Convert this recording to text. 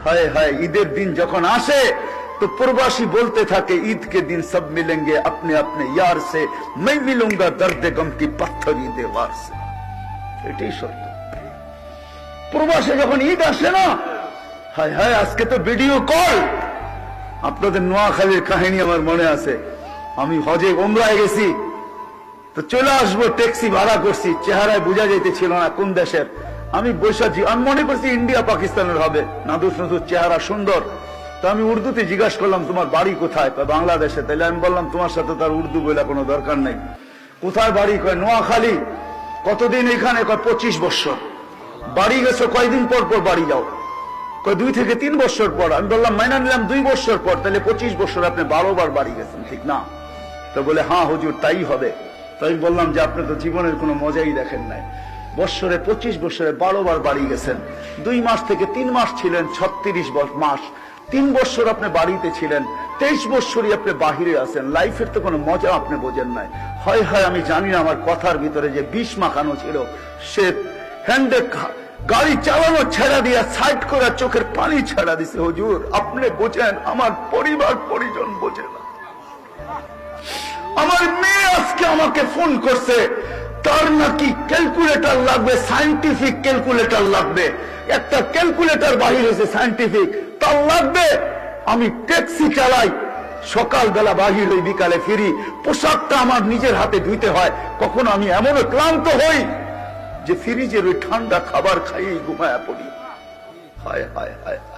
हाय हाय ईदेर दिन जखन आसे तो प्रवासी बोलते था कि ईद के दिन सब मिलेंगे अपने अपने यार से, मैं मिलूंगा दर्द गम की पत्थरी दीवार से। এটাই সত্য। প্রবাসে যখন ঈদ আসে না, হায় হায় আজকে তো ভিডিও কল। আপনাদের নোয়াখালীর কাহিনী আমার মনে আছে। আমি হজে ওমরায় গেছি, তো চলে আসবো, ট্যাক্সি ভাড়া করছি, চেহারায় বোঝা যাইতেছিল না কোন দেশের। আমি বৈশাখী, আমি মনে করছি ইন্ডিয়া পাকিস্তানের হবে, নাদুস নাদুস চেহারা সুন্দর। তো আমি উর্দুতে জিজ্ঞাসা করলাম তোমার বাড়ি কোথায়? বাংলাদেশে। তাইলে আমি বললাম তোমার সাথে তার উর্দু বলে কোনো দরকার নেই। কোথায় বাড়ি? কয় নোয়াখালী। কতদিন এখানে? কয় 25 বছর। বাড়ি গেছো কয়দিন পর পর বাড়ি যাও? কয় 2 থেকে 3 বছর পর। আমি বললাম মাইনা নিলাম 2 বছর পর, তাহলে 25 বছর আপনি 12 বার বাড়ি গেছেন, ঠিক না? তো বলে হ্যাঁ হুজুর তাই হবে। তো আমি বললাম যে আপনি তো জীবনের কোনো মজাই দেখেন নাই। বছরে 25 বছরে 12 বার বাড়ি গেছেন। 2 মাস থেকে 3 মাস ছিলেন, 36 মাস। 3 বছর আপনি বাড়িতে ছিলেন, 23 বছরই আপনি বাহিরে আছেন। লাইফের তো কোনো মজা আপনি বোঝেন নাই। হয় হয় আমি জানি না আমার কথার ভিতরে যে বিষ মাখানো ছিল। সে হ্যান্ডে গাড়ি চালানো ছেড়া দিয়া সাইড করে চোখের পানি ছেড়া দিছে। হুজুর আপনি বোঝেন, আমার পরিবার পরিজন বোঝে না। আমার মেয়ে আজকে আমাকে ফোন করছে, তার নাকি ক্যালকুলেটর লাগবে, সায়েন্টিফিক ক্যালকুলেটর লাগবে। একটা ক্যালকুলেটর বাহির হয়েছে সায়েন্টিফিক, তার লাগবে। আমি ট্যাক্সি চালাই, সকালবেলা বাহির হই, বিকালে ফিরি। পোশাকটা আমার নিজের হাতে ধুইতে হয়। কখনো আমি এমনও ক্লান্ত হই যে ফ্রিজের ওই ঠান্ডা খাবার খাইয়েই ঘুমায়া পড়ি। হায় হায় হায়।